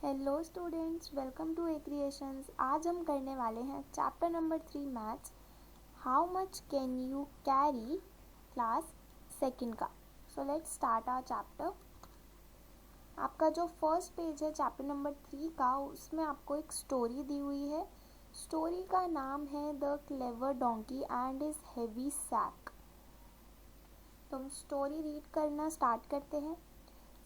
Hello students, welcome to A creations. आज हम करने वाले हैं chapter number 3 maths, how much can you carry, class second का। So let's start our chapter. आपका जो फर्स्ट पेज है चैप्टर नंबर 3 का, उसमें आपको एक स्टोरी दी हुई है। स्टोरी का नाम है the clever donkey and his heavy sack. तो हम स्टोरी रीड करना स्टार्ट करते हैं।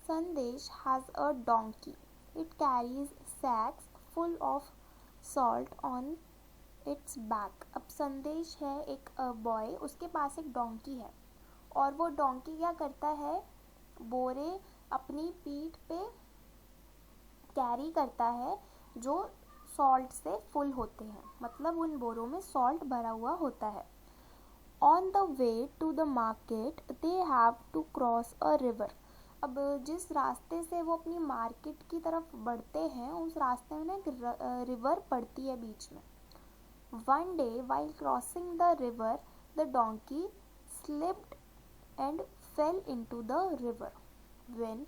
Sandesh has a donkey. It carries sacks full of salt on its back. अब संदेश है एक बॉय, उसके पास एक डोंकी है और वो डोंकी क्या करता है, बोरे अपनी पीठ पे कैरी करता है जो सॉल्ट से फुल होते हैं, मतलब उन बोरों में सॉल्ट भरा हुआ होता है। On the way to the market they have to cross a river. अब जिस रास्ते से वो अपनी मार्केट की तरफ बढ़ते हैं, उस रास्ते में एक रिवर पड़ती है बीच में। One day while crossing the river the donkey slipped and fell into the river. When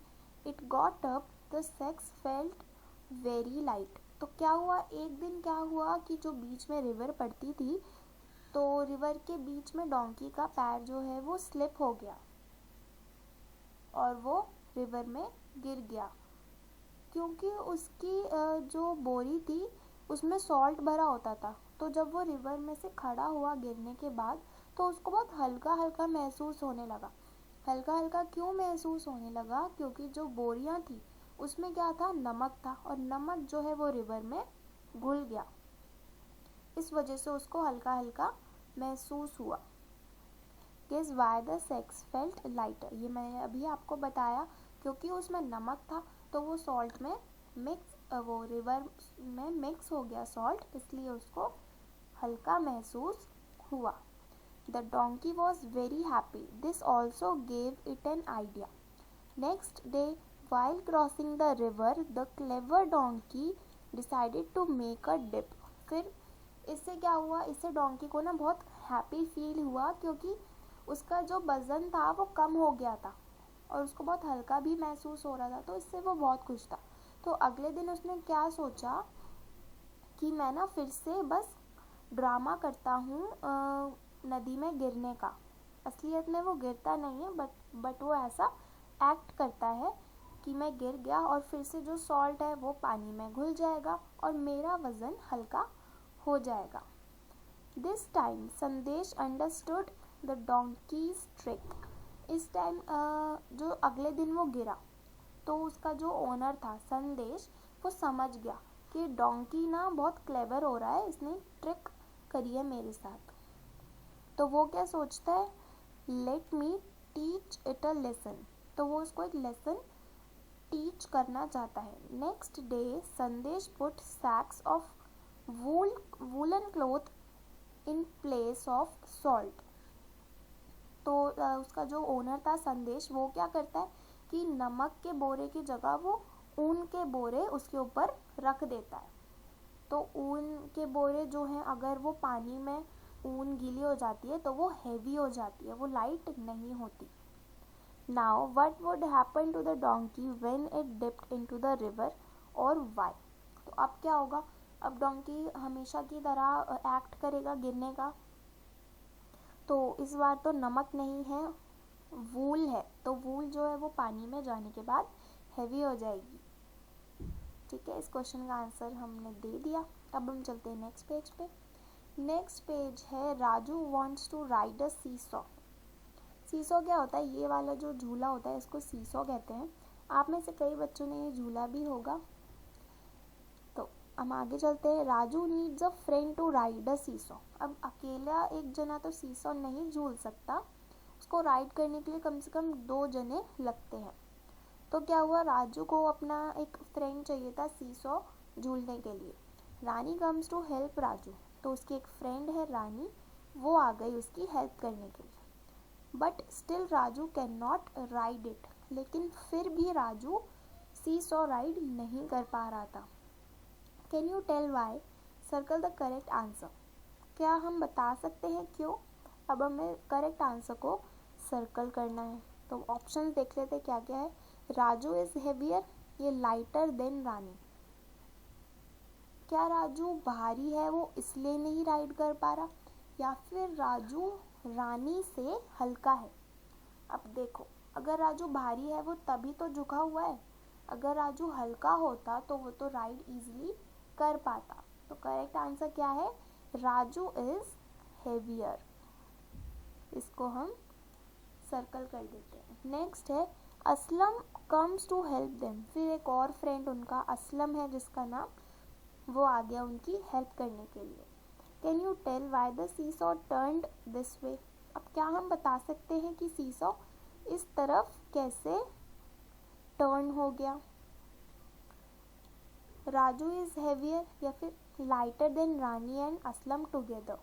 it got up the sacks felt very light. तो क्या हुआ, एक दिन क्या हुआ कि जो बीच में रिवर पड़ती थी, तो रिवर के बीच में डोंकी का पैर जो है वो स्लिप हो गया और वो रिवर में गिर गया, क्योंकि उसकी जो बोरी थी उसमें सॉल्ट भरा होता था। तो जब वो रिवर में से खड़ा हुआ गिरने के बाद, तो उसको बहुत हल्का हल्का महसूस होने लगा। हल्का हल्का क्यों महसूस होने लगा, क्योंकि जो बोरियां थी उसमें क्या था, नमक था, और नमक जो है वो रिवर में घुल गया। इस वजह से उसको हल्का हल्का महसूस हुआ। Guess why the sacks felt lighter. ये मैंने अभी आपको बताया, क्योंकि उसमें नमक था तो वो सॉल्ट में वो रिवर में मिक्स हो गया सॉल्ट, इसलिए उसको हल्का महसूस हुआ। The donkey was very happy. This also gave it an idea. Next day, while crossing the river, the clever donkey decided to make a dip. फिर इससे क्या हुआ, इससे डोंकी को ना बहुत हैप्पी फील हुआ, क्योंकि उसका जो वज़न था वो कम हो गया था और उसको बहुत हल्का भी महसूस हो रहा था, तो इससे वो बहुत खुश था। तो अगले दिन उसने क्या सोचा कि मैं ना फिर से बस ड्रामा करता हूँ नदी में गिरने का। असलियत में वो गिरता नहीं है, बट वो ऐसा एक्ट करता है कि मैं गिर गया और फिर से जो सॉल्ट है वो पानी में घुल जाएगा और मेरा वज़न हल्का हो जाएगा। दिस टाइम संदेश अंडरस्टूड द डोंकीज ट्रिक. इस टाइम जो अगले दिन वो गिरा, तो उसका जो ओनर था संदेश, वो समझ गया कि डोंकी ना बहुत क्लेवर हो रहा है, इसने ट्रिक करी है मेरे साथ। तो वो क्या सोचता है, let me teach it a lesson. तो वो उसको एक लेसन टीच करना चाहता है। Next day Sandesh put sacks of woollen cloth in place of salt. तो उसका जो ओनर था संदेश, वो क्या करता है कि नमक के बोरे की जगह वो ऊन के बोरे उसके ऊपर रख देता है। तो ऊन के बोरे जो हैं, अगर वो पानी में ऊन गीली हो जाती है तो वो हैवी हो जाती है, वो लाइट नहीं होती। Now what would happen to the donkey when it dipped into the river, और व्हाई। तो अब क्या होगा, अब डोंकी हमेशा की तरह एक्ट करेगा गिरने का। तो इस बार तो नमक नहीं है, वूल है, तो वूल जो है वो पानी में जाने के बाद हैवी हो जाएगी। ठीक है, इस क्वेश्चन का आंसर हमने दे दिया। अब हम चलते हैं नेक्स्ट पेज पे। नेक्स्ट पेज है Raju wants to ride a seesaw. Seesaw क्या होता है, ये वाला जो झूला होता है इसको सीसॉ कहते हैं। आप में से कई बच्चों ने ये झूला भी होगा। तो हम आगे चलते हैं। Raju needs a friend to ride a seesaw. अब अकेला एक जना तो सीसॉ नहीं झूल सकता, उसको राइड करने के लिए कम से कम 2 जने लगते हैं। तो क्या हुआ, राजू को अपना एक फ्रेंड चाहिए था सीसॉ झूलने के लिए। रानी कम्स टू हेल्प राजू। तो उसकी एक फ्रेंड है रानी, वो आ गई उसकी हेल्प करने के लिए। But still Raju can not ride it. लेकिन फिर भी राजू सीसॉ राइड नहीं कर पा रहा था। Can you tell why, circle the correct answer. क्या हम बता सकते हैं क्यों। अब हमें करेक्ट आंसर को सर्कल करना है। तो ऑप्शन देख लेते क्या क्या है। राजू इज़ हेवियर, ये लाइटर देन रानी। क्या राजू भारी है वो इसलिए नहीं राइड कर पा रहा, या फिर राजू रानी से हल्का है? अब देखो, अगर राजू भारी है वो तभी तो झुका हुआ है, अगर राजू हल्का होता तो वो तो राइड इजीली कर पाता। तो करेक्ट आंसर क्या है? Raju is heavier. इसको हम सर्कल कर देते हैं। नेक्स्ट है Aslam comes to help them. फिर एक और फ्रेंड उनका असलम है जिसका नाम, वो आ गया उनकी हेल्प करने के लिए। Can you tell why the seesaw turned this way? अब क्या हम बता सकते हैं कि सीसॉ इस तरफ कैसे टर्न हो गया? राजू इज हेवियर या फिर lighter than Rani and Aslam together?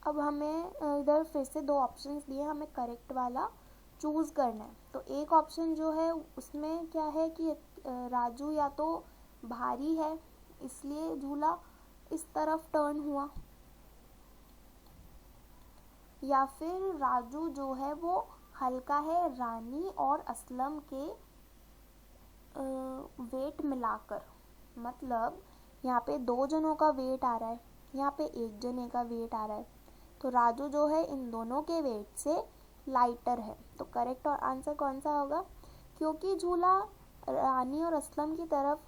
अब हमें इधर फिर से दो ऑप्शंस दिए, हमें करेक्ट वाला चूज़ करना है। तो एक ऑप्शन जो है उसमें क्या है कि राजू या तो भारी है इसलिए झूला इस तरफ टर्न हुआ, या फिर राजू जो है वो हल्का है रानी और असलम के वेट मिलाकर। मतलब यहाँ पे दो जनों का वेट आ रहा है, यहाँ पे एक जने का वेट आ रहा है, तो राजू जो है इन दोनों के वेट से लाइटर है। तो करेक्ट आंसर कौन सा होगा? क्योंकि झूला रानी और असलम की तरफ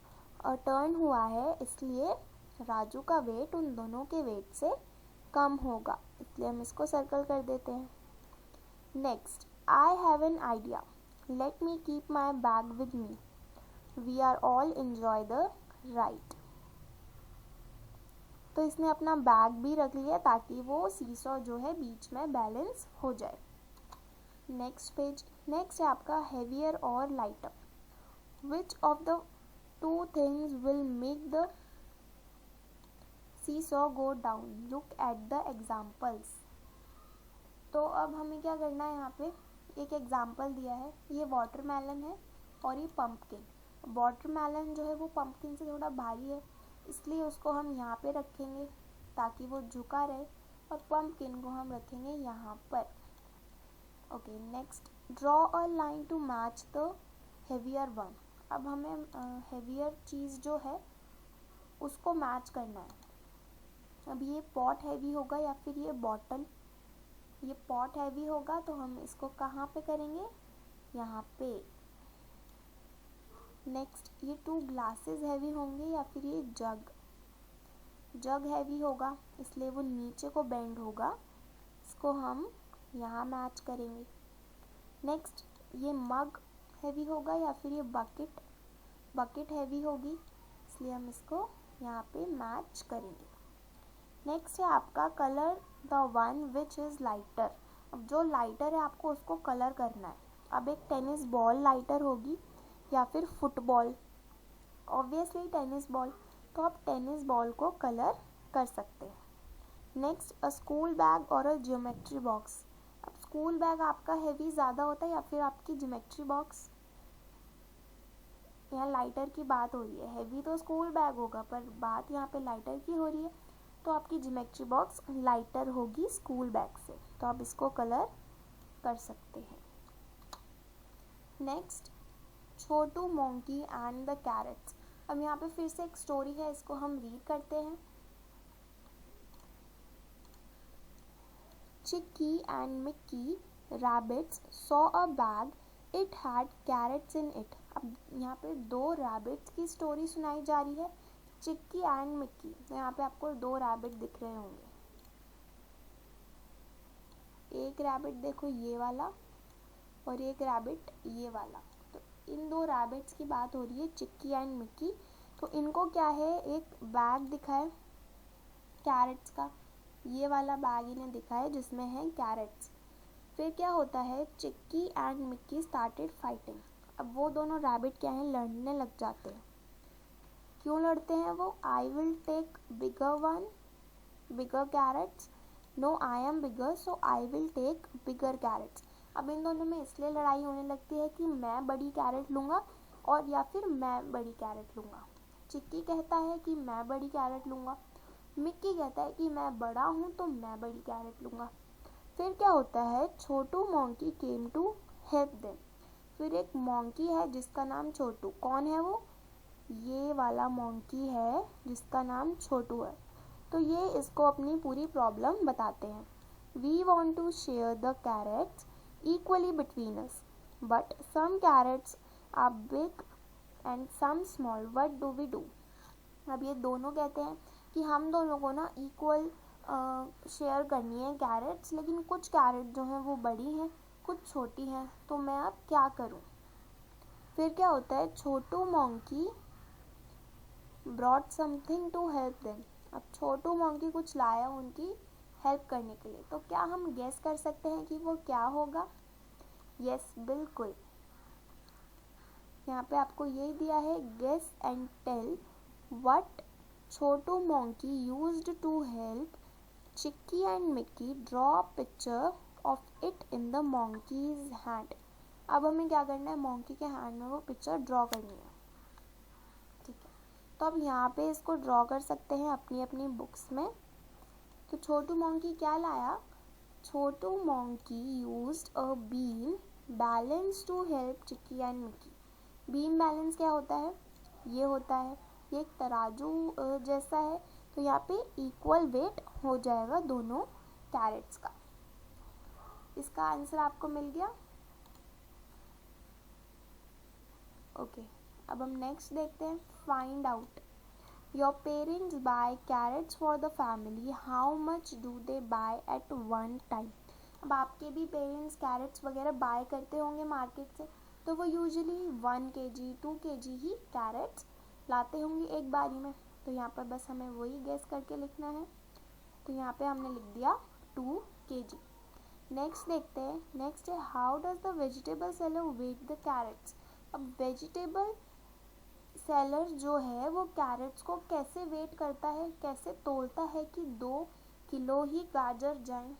टर्न हुआ है इसलिए राजू का वेट उन दोनों के वेट से कम होगा, इसलिए हम इसको सर्कल कर देते हैं। Next, I have an idea, let me keep my bag with me, we are all enjoy the ride. तो इसने अपना बैग भी रख लिया ताकि वो सीसॉ जो है बीच में बैलेंस हो जाए। नेक्स्ट पेज, नेक्स्ट है आपका heavier or lighter. Which of the two things will make the seesaw go down, look at the examples. तो अब हमें क्या करना है, यहाँ पे एक एग्जाम्पल दिया है, ये वाटरमेलन है और ये पंपकिन। वाटरमेलन जो है वो पंपकिन से थोड़ा भारी है इसलिए उसको हम यहाँ पे रखेंगे ताकि वो झुका रहे, और पंपकिन को हम रखेंगे यहाँ पर। Okay, next, draw a line to match the heavier one. अब हमें हेवियर चीज़ जो है उसको मैच करना है। अब ये पॉट हैवी होगा या फिर ये बॉटल? ये पॉट हैवी होगा तो हम इसको कहाँ पे करेंगे? यहाँ पे। नेक्स्ट, ये टू ग्लासेस हैवी होंगे या फिर ये जग? जग हैवी होगा इसलिए वो नीचे को बेंड होगा, इसको हम यहाँ मैच करेंगे। नेक्स्ट, ये मग हैवी होगा या फिर ये बकेट? बकेट हैवी होगी इसलिए हम इसको यहाँ पे मैच करेंगे। नेक्स्ट है आपका colour the one which is lighter. अब जो लाइटर है आपको उसको कलर करना है। अब एक टेनिस बॉल लाइटर होगी या फिर फुटबॉल? ऑब्वियसली टेनिस बॉल, तो आप टेनिस बॉल को कलर कर सकते हैं। नेक्स्ट, अ स्कूल बैग और अ ज्योमेट्री बॉक्स। अब स्कूल बैग आपका हैवी ज़्यादा होता है या फिर आपकी ज्योमेट्री बॉक्स? यहाँ लाइटर की बात हो रही है, हैवी तो स्कूल बैग होगा पर बात यहाँ पे लाइटर की हो रही है, तो आपकी ज्योमेट्री बॉक्स लाइटर होगी स्कूल बैग से, तो आप इसको कलर कर सकते हैं। Next, Chhotu monkey and the carrots. अब यहाँ पे फिर से एक स्टोरी है, इसको हम रीड करते हैं। Chikki and Mikki rabbits saw a bag, it had carrots in it. अब यहाँ पे दो रैबिट्स की स्टोरी सुनाई जा रही है, चिक्की एंड मिक्की। तो यहाँ पे आपको दो रैबिट दिख रहे होंगे, एक रैबिट देखो ये वाला और एक रैबिट ये वाला। तो इन दो रैबिट्स की बात हो रही है, चिक्की एंड मिक्की। तो इनको क्या है, एक बैग दिखा है कैरेट्स का, ये वाला बैग इन्हें दिखा है जिसमें है कैरेट्स। फिर क्या होता है, चिक्की एंड मिक्की स्टार्टेड फाइटिंग। अब वो दोनों रैबिट क्या है, लड़ने लग जाते हैं। क्यों लड़ते हैं वो? I will take bigger one, bigger carrots, no I am bigger so I will take bigger carrots. अब इन दोनों में इसलिए लड़ाई होने लगती है कि मैं बड़ी कैरेट लूँगा और या फिर मैं बड़ी कैरेट लूँगा। चिक्की कहता है कि मैं बड़ी कैरेट लूँगा, मिक्की कहता है कि मैं बड़ा हूँ तो मैं बड़ी कैरेट लूँगा। फिर क्या होता है, Chhotu monkey came to help them. फिर एक मोंकी है जिसका नाम छोटू, कौन है वो? ये वाला मोंकी है जिसका नाम छोटू है, तो ये इसको अपनी पूरी प्रॉब्लम बताते हैं. We want to share the carrots equally between us, but some carrots are big and some small. What do we do? अब ये दोनों कहते हैं कि हम दोनों को ना इक्वल शेयर करनी है कैरेट्स, लेकिन कुछ कैरेट जो हैं वो बड़ी हैं, कुछ छोटी हैं, तो मैं अब क्या करूं. फिर क्या होता है, Chhotu monkey brought something to help them. अब छोटू मोंकी कुछ लाया उनकी हेल्प करने के लिए, तो क्या हम गेस कर सकते हैं कि वो क्या होगा. यस, बिल्कुल. यहाँ पे आपको यही दिया है, guess and tell what Chhotu monkey used to help Chikki and Mickey draw picture of it in the monkey's hand. अब हमें क्या करना है, मोंकी के हैंड में वो पिक्चर ड्रॉ करनी है. ठीक है, तो अब यहाँ पे इसको ड्रॉ कर सकते हैं अपनी अपनी बुक्स में. तो छोटू मोंकी क्या लाया, Chhotu monkey used a beam balance to help Chikki and Mikki. Beam balance क्या होता है, ये होता है, ये एक तराजू जैसा है, तो यहाँ पे इक्वल वेट हो जाएगा दोनों कैरेट्स का. इसका आंसर आपको मिल गया. ओके, अब हम नेक्स्ट देखते हैं. Find out. Your parents buy carrots for the family, how much do they buy at one time. अब आपके भी पेरेंट्स कैरेट्स वगैरह बाय करते होंगे मार्केट से, तो वो यूजुअली 1 kg 2 kg ही कैरेट्स लाते होंगे एक बारी में. तो यहाँ पर बस हमें वही गेस करके लिखना है. तो यहाँ पे हमने लिख दिया 2 kg. नेक्स्ट देखते हैं. नेक्स्ट है, how does the vegetable seller weight the carrots. अब वेजिटेबल सेलर जो है वो कैरेट्स को कैसे वेट करता है, कैसे तोलता है कि 2 किलो ही गाजर जाए.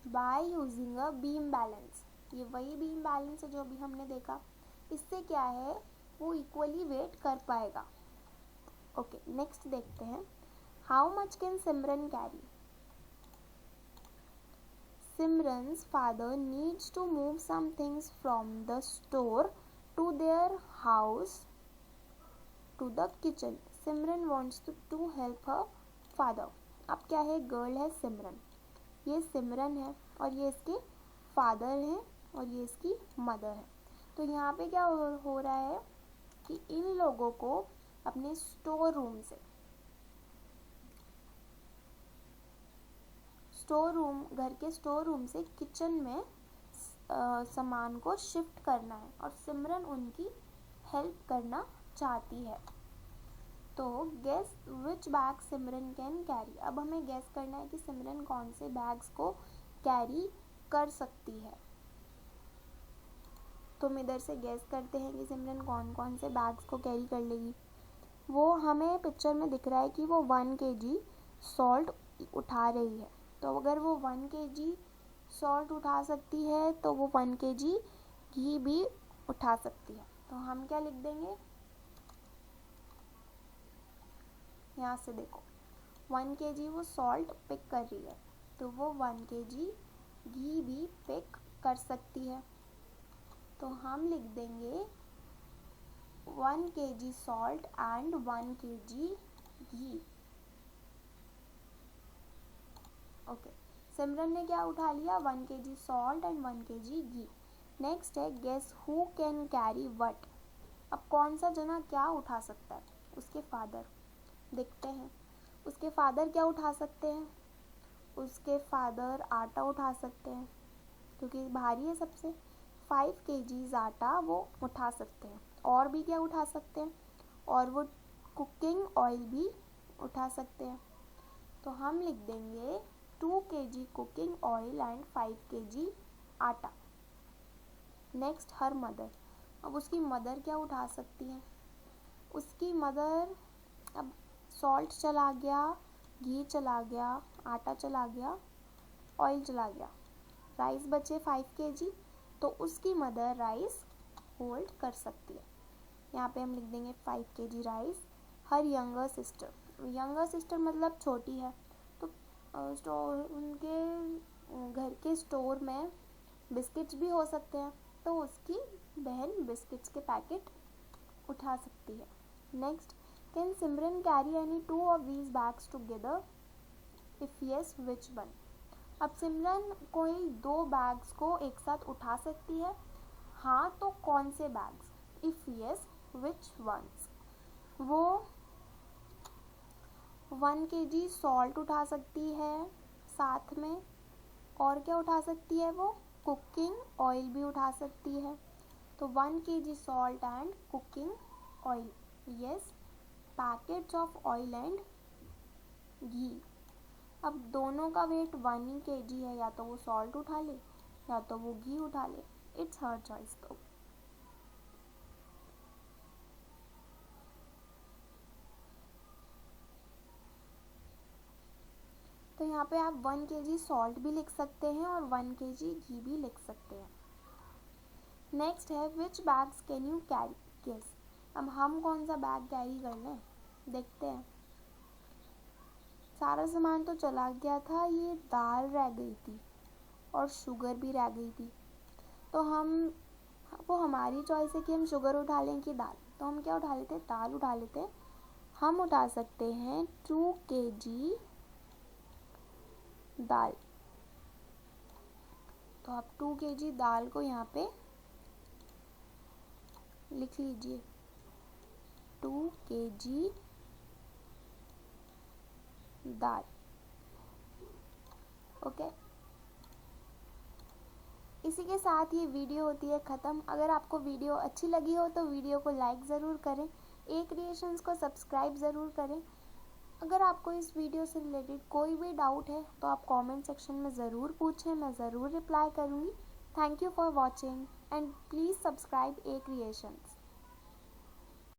By using a beam balance. ये वही बीम बैलेंस है जो अभी हमने देखा. इससे क्या है, वो इक्वली वेट कर पाएगा. ओके, नेक्स्ट देखते हैं. How much can Simran carry. Simran's father needs to move some things from the store to their house to the kitchen. Simran wants to help her father. अब क्या है, गर्ल है सिमरन, ये सिमरन है और ये इसके फादर हैं और ये इसकी मदर है. तो यहाँ पे क्या हो रहा है कि इन लोगों को अपने स्टोर रूम से, घर के स्टोर रूम से किचन में सामान को शिफ्ट करना है और सिमरन उनकी हेल्प करना चाहती है. तो guess which bag Simran can carry. अब हमें गेस करना है कि सिमरन कौन से बैग्स को कैरी कर सकती है. तो हम इधर से गेस करते हैं कि सिमरन कौन कौन से बैग्स को कैरी कर लेगी. वो हमें पिक्चर में दिख रहा है कि वो 1 kg सॉल्ट उठा रही है. तो अगर वो 1 kg सॉल्ट उठा सकती है तो वो 1 kg घी भी उठा सकती है. तो हम क्या लिख देंगे, यहाँ से देखो 1 kg वो सॉल्ट पिक कर रही है, तो वो 1 kg घी भी पिक कर सकती है. तो हम लिख देंगे 1 kg salt and 1 kg ghee. Okay, Simran ने क्या उठा लिया, 1 kg salt and 1 kg ghee. Next है, guess who can carry what. अब कौन सा जना क्या उठा सकता है, उसके फादर. देखते हैं उसके फादर क्या उठा सकते हैं. उसके फादर आटा उठा सकते हैं क्योंकि भारी है सबसे. 5 kg आटा वो उठा सकते हैं. और भी क्या उठा सकते हैं, और वो कुकिंग ऑयल भी उठा सकते हैं. तो हम लिख देंगे 2 kg cooking oil and 5 kg आटा. Next, her mother. अब उसकी मदर क्या उठा सकती है. उसकी मदर, अब सॉल्ट चला गया, घी चला गया, आटा चला गया, ऑयल चला गया, राइस बचे 5 kg, तो उसकी मदर राइस होल्ड कर सकती है. यहाँ पे हम लिख देंगे 5 kg rice. Her younger sister, younger sister मतलब छोटी है, तो स्टोर उनके घर के स्टोर में बिस्किट्स भी हो सकते हैं, तो उसकी बहन बिस्किट्स के पैकेट उठा सकती है। Next, can Simran carry any 2 of these bags together? If yes, which one? अब सिमरन कोई 2 बैग्स को एक साथ उठा सकती है, हाँ तो कौन से bags? If yes, which ones? वो 1 kg सॉल्ट उठा सकती है साथ में, और क्या उठा सकती है वो? कुकिंग ऑयल भी उठा सकती है। तो 1 kg salt and cooking oil, yes. Packets of oil and ghee, अब दोनों का वेट 1 ही kg है, या तो वो सॉल्ट उठा ले या तो वो घी उठा ले, इट्स हर चॉइस। तो यहाँ पे आप 1 kg सॉल्ट भी लिख सकते हैं और 1 kg घी भी लिख सकते हैं। नेक्स्ट है which bags can you carry? Guess. अब हम कौन सा बैग कैरी कर लें, देखते हैं। सारा सामान तो चला गया था, ये दाल रह गई थी और शुगर भी रह गई थी। तो वो हमारी चॉइस है कि हम शुगर उठा लें कि दाल। तो हम क्या उठा लेते? दाल उठा लेते। हम उठा सकते हैं 2 kg दाल। तो आप 2 kg दाल को यहाँ पे लिख लीजिए, 2 kg दाल। ओके, इसी के साथ ये वीडियो होती है ख़त्म। अगर आपको वीडियो अच्छी लगी हो तो वीडियो को लाइक ज़रूर करें, ए क्रिएशंस को सब्सक्राइब ज़रूर करें। अगर आपको इस वीडियो से रिलेटेड कोई भी डाउट है तो आप कमेंट सेक्शन में ज़रूर पूछें, मैं ज़रूर रिप्लाई करूँगी। Thank you for watching and please subscribe A creations.